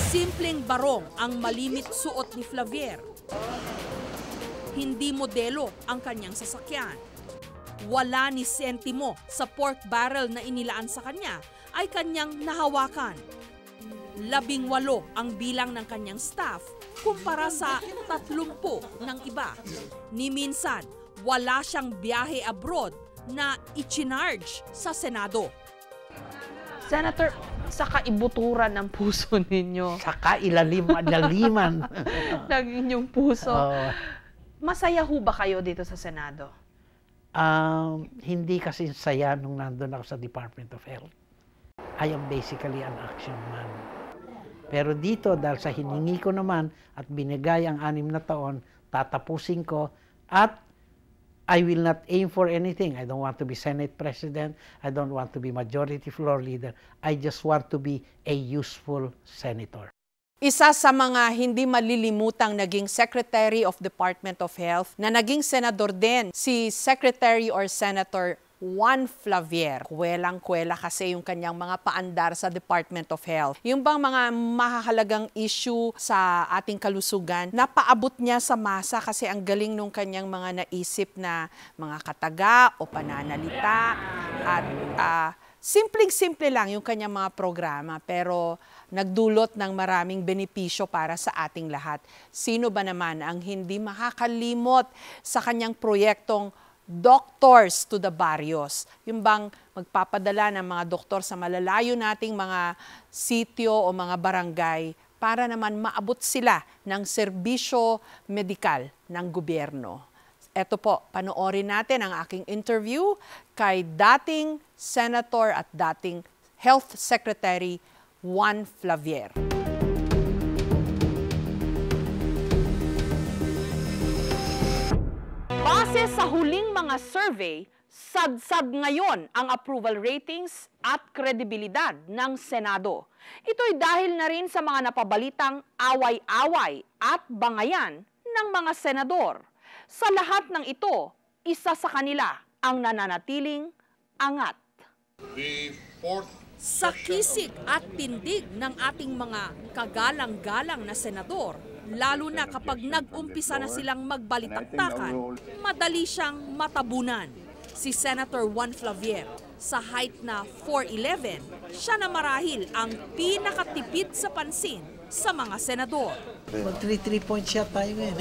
Simpleng barong ang malimit suot ni Flavier. Hindi modelo ang kanyang sasakyan. Wala ni sentimo sa pork barrel na inilaan sa kanya ay kanyang nahawakan. 18 ang bilang ng kanyang staff kumpara sa 30 ng iba. Ni minsan, wala siyang biyahe abroad na i-charge sa Senado. Senator, sa kaibuturan ng puso ninyo. Sa kailaliman ng inyong puso. Masaya ho ba kayo dito sa Senado? Hindi kasi saya nung nandun ako sa Department of Health. I am basically an action man. Pero dito, dahil sa hiningi ko naman at binigay ang 6 na taon, tatapusin ko at I will not aim for anything. I don't want to be Senate President. I don't want to be Majority Floor Leader. I just want to be a useful senator. Isa sa mga hindi malilimutang naging Secretary of Department of Health na naging senador din, si Secretary or Senator Juan Flavier. Kuwelang-kuwela kasi yung kanyang mga paandar sa Department of Health. Yung bang mga mahahalagang issue sa ating kalusugan, napaabot niya sa masa kasi ang galing nung kanyang mga naisip na mga kataga o pananalita. At simpleng-simple lang yung kanyang mga programa pero nagdulot ng maraming benepisyo para sa ating lahat. Sino ba naman ang hindi makakalimot sa kanyang proyektong Doctors to the Barrios? Yung bang magpapadala ng mga doktor sa malalayo nating mga sitio o mga barangay para naman maabot sila ng serbisyo medikal ng gobyerno. Eto po, panoorin natin ang aking interview kay dating Senator at dating Health Secretary Juan Flavier. Base sa huling mga survey, sadsad ngayon ang approval ratings at kredibilidad ng Senado. Ito'y dahil na rin sa mga napabalitang away-away at bangayan ng mga senador. Sa lahat ng ito, isa sa kanila ang nananatiling angat. Sa kisig at tindig ng ating mga kagalang-galang na senador, lalo na kapag nag-umpisa na silang magbalitaktakan, madali siyang matabunan. Si Senator Juan Flavier, sa height na 4'11", siya na marahil ang pinakatipid sa pansin sa mga senador. Mag 3 points siya tayo ngayon.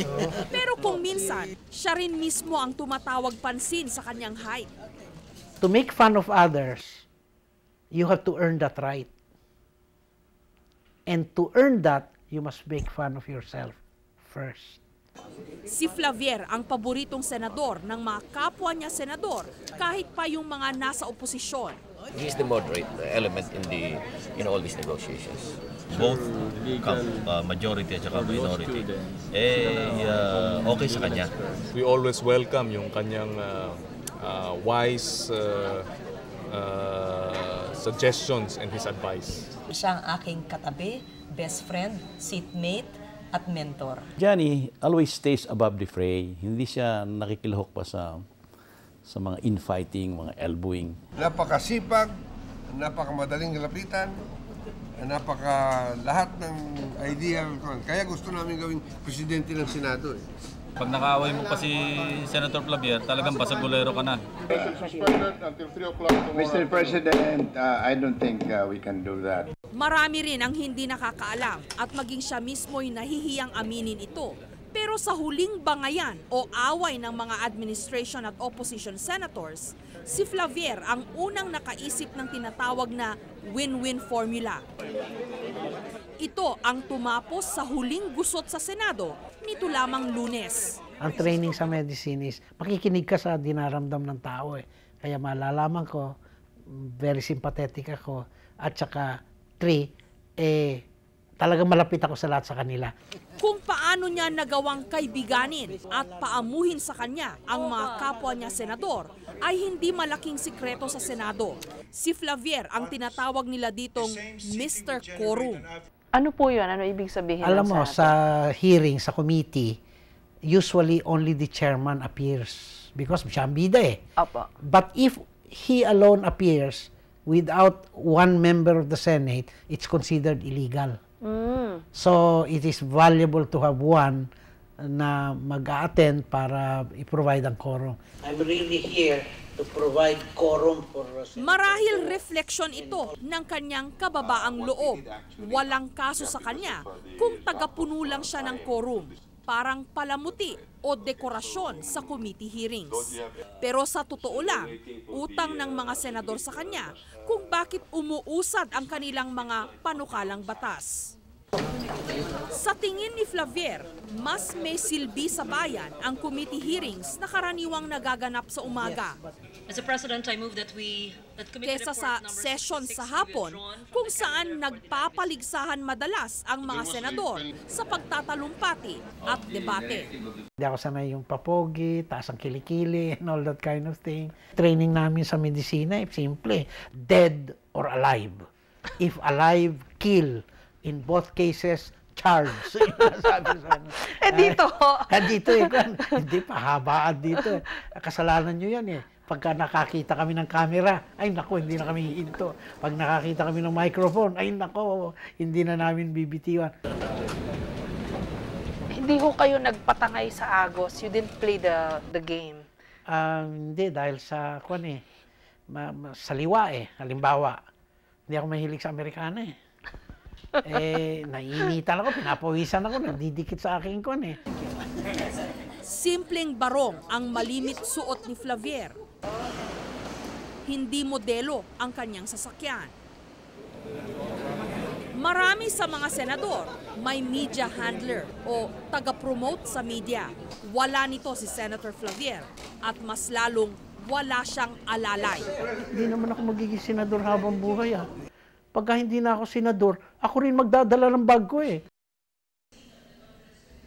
Pero kung minsan, siya rin mismo ang tumatawag pansin sa kanyang height. To make fun of others, you have to earn that right. And to earn that, you must make fun of yourself first. Si Flavier ang paboritong senador ng mga kapwa niya senador kahit pa yung mga nasa oposisyon. He's the moderate element in all these negotiations. Both majority at saka minority. Okay sa kanya. We always welcome yung kanyang wise suggestions and his advice. Siya ang aking katabi, best friend, seatmate, at mentor. Johnny always stays above the fray. Hindi siya nakikilahok pa sa mga infighting, mga elbowing. Napakasipag, napakamadaling lapitan, lahat ng idea. Kaya gusto namin gawing presidente ng Senado. Pag nakaaway mo pa si Senator Flavier, talagang basagulero ka na. Mr. President, I don't think we can do that. Marami rin ang hindi nakakaalam at maging siya mismo'y nahihiyang aminin ito. Pero sa huling bangayan o away ng mga administration at opposition senators, si Flavier ang unang nakaisip ng tinatawag na win-win formula. Ito ang tumapos sa huling gusot sa Senado nito lamang Lunes. Ang training sa medicine is makikinig ka sa dinaramdam ng tao. Kaya malalaman ko, very sympathetic ako. At saka, 3, talagang malapit ako sa lahat sa kanila. Kung paano niya nagawang kaibiganin at paamuhin sa kanya ang mga kapwa niya senador ay hindi malaking sikreto sa Senado. Si Flavier ang tinatawag nila ditong Mr. Quorum. Ano po yun? Ano ibig sabihin? Alam mo, sa hearing, sa committee, usually only the chairman appears because siya ang bida Opo. But if he alone appears without one member of the Senate, it's considered illegal. So it is valuable to have one na mag-attend para i-provide ang quorum. I'm really here to provide quorum for Marahil refleksyon ito ng kanyang kababaang loob. Walang kaso sa kanya kung tagapuno lang siya ng quorum. Parang palamuti o dekorasyon sa committee hearings. Pero sa totoo lang, utang ng mga senador sa kanya kung bakit umuusad ang kanilang mga panukalang batas. Sa tingin ni Flavier, mas may silbi sa bayan ang committee hearings na karaniwang nagaganap sa umaga. Mr. President, I move that Kesa sa session sa hapon kung saan nagpapaligsahan madalas ang mga senador sa pagtatalumpati at debate. Hindi ako sanay yung papogi, taas ang kilikili, and all that kind of thing. Training namin sa medisina, simple, dead or alive. If alive, kill. In both cases, charge. Dito? Dito hindi pa, habaan dito. Kasalanan nyo yan Pagka nakakita kami ng camera, ay nako, hindi na kami hihinto. Pag nakakita kami ng microphone, ay nako, hindi na namin bibitiwan. Hindi ho kayo nagpatangay sa Agos? You didn't play the game? Hindi, dahil sa, saliwa halimbawa. Hindi ako mahilig sa Amerikana naiinitan ako, pinapawisan ako, nagdidikit sa aking Simpleng barong ang malimit suot ni Flavier. Hindi modelo ang kanyang sasakyan. Marami sa mga senador may media handler o taga-promote sa media. Wala nito si Senator Flavier at mas lalong wala siyang alalay. Hindi naman ako magiging senador habang buhay Pagka hindi na ako senador, ako rin magdadala ng bag ko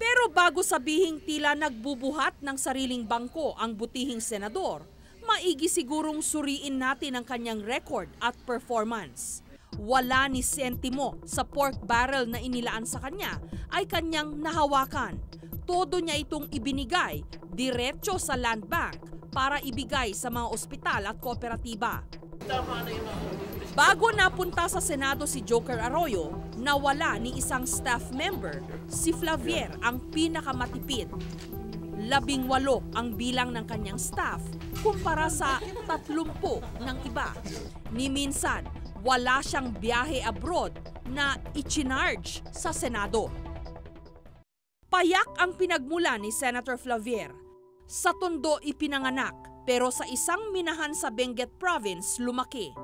Pero bago sabihing tila nagbubuhat ng sariling bangko ang butihing senador, maigi sigurong suriin natin ang kanyang record at performance. Wala ni sentimo sa pork barrel na inilaan sa kanya ay kanyang nahawakan. Todo niya itong ibinigay diretso sa land bank para ibigay sa mga ospital at kooperatiba. Bago napunta sa Senado si Joker Arroyo, nawala ni isang staff member, si Flavier ang pinakamatipid. 18 ang bilang ng kanyang staff kumpara sa 30 ng iba. Ni minsan, wala siyang biyahe abroad na i-charge sa Senado. Payak ang pinagmula ni Senator Flavier. Sa Tondo ipinanganak pero sa isang minahan sa Benguet Province lumaki.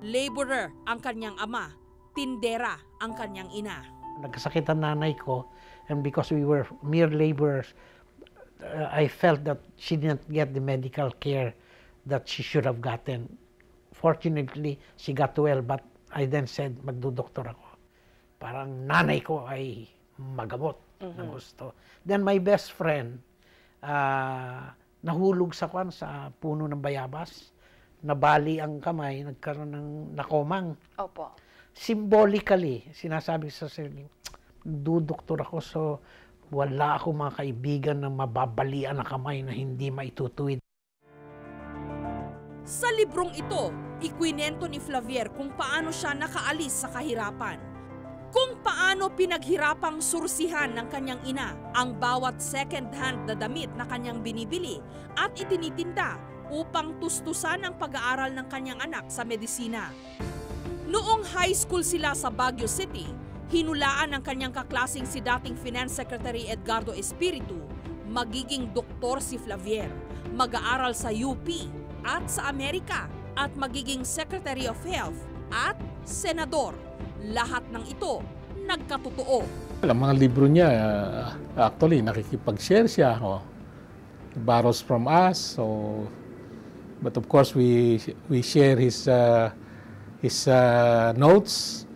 Laborer ang kanyang ama, tindera ang kanyang ina. Nagkasakit ang nanay ko and because we were mere laborers, I felt that she didn't get the medical care that she should have gotten. Fortunately, she got well, but I then said, magdudoktor ako. Parang nanay ko ay magamot na gusto. Then my best friend, nahulog sa puno ng bayabas. Nabali ang kamay, nagkaroon ng nakomang. Opo. Symbolically, sinasabi sa sarili, dudoktor ako, so wala ako mga kaibigan na mababalian ang kamay na hindi maitutuwid. Sa librong ito, ikwinento ni Flavier kung paano siya nakaalis sa kahirapan. Kung paano pinaghirapang sursihan ng kanyang ina ang bawat second-hand na damit na kanyang binibili at itinitinda upang tustusan ang pag-aaral ng kanyang anak sa medisina. Noong high school sila sa Baguio City, hinulaan ng kanyang kaklasing si dating Finance Secretary Edgardo Espiritu, magiging doktor si Flavier, mag-aaral sa UP at sa Amerika at magiging Secretary of Health at Senador. Lahat ng ito nagkatotoo. Ang mga libro niya, actually nakikipag-share siya. Borrows from us, but of course we share his notes.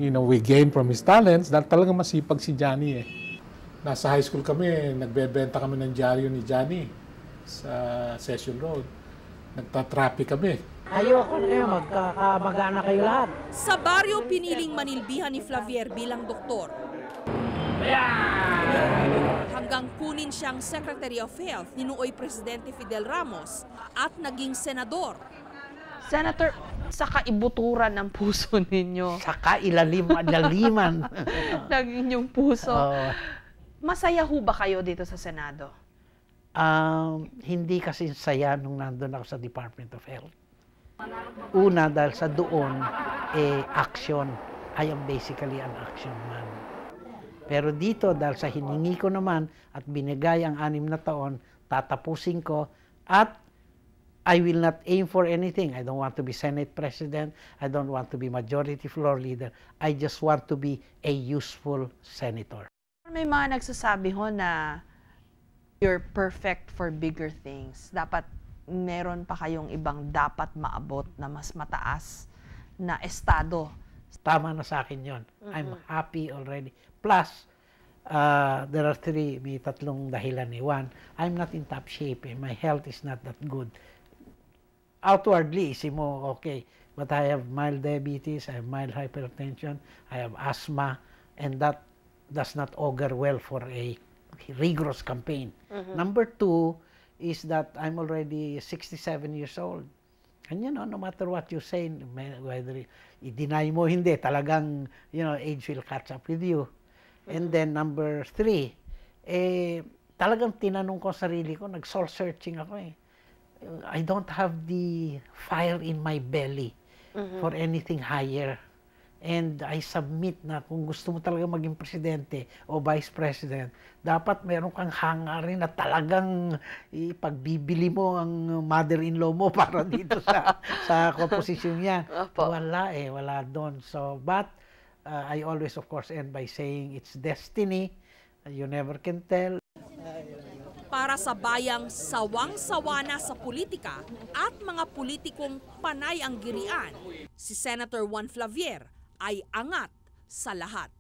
We gain from his talents. Dahil talaga masipag si Johnny Nasa high school kami, nagbebenta kami ng dyaryo ni Johnny sa Session Road. Nagtatraffic kami. Ayoko magkakabagana kayo lahat. Sa baryo piniling manilbihan ni Flavier bilang doktor. Hanggang kunin siyang Secretary of Health ni nooy Presidente Fidel Ramos at naging senador. Senator, sa kaibuturan ng puso ninyo. Sa kailaliman ng inyong puso. Oo. Masaya ho ba kayo dito sa Senado? Hindi kasi saya nung nandun ako sa Department of Health. Una, dahil sa doon, action. I am basically an action man. Pero dito, dahil sa hiningi ko naman at binigay ang 6 na taon, tatapusin ko at I will not aim for anything. I don't want to be Senate President. I don't want to be Majority Floor Leader. I just want to be a useful senator. May mga nagsasabi ho na you're perfect for bigger things. Dapat meron pa kayong ibang dapat maabot na mas mataas na estado. Tama na sa akin yun. I'm happy already. Plus, there are may 3 dahilan. One, I'm not in top shape. My health is not that good. Outwardly, isip mo, okay. But I have mild diabetes, I have mild hypertension, I have asthma, and that does not augur well for a rigorous campaign. Number 2 is that I'm already 67 years old. And no matter what you say, whether i-deny mo hindi, talagang, age will catch up with you. And then number 3, talagang tinanong ko sarili ko, nag-soul searching ako eh. I don't have the fire in my belly for anything higher. And I submit na kung gusto mo talaga maging presidente o vice president, dapat meron kang hangarin na talagang ipagbibili mo ang mother-in-law mo para dito sa komposisyon niya. Wala wala doon. So, but I always of course end by saying it's destiny. You never can tell. Para sa bayang sawang-sawa na sa politika at mga politikong panay ang girian, si Senator Juan Flavier ay angat sa lahat.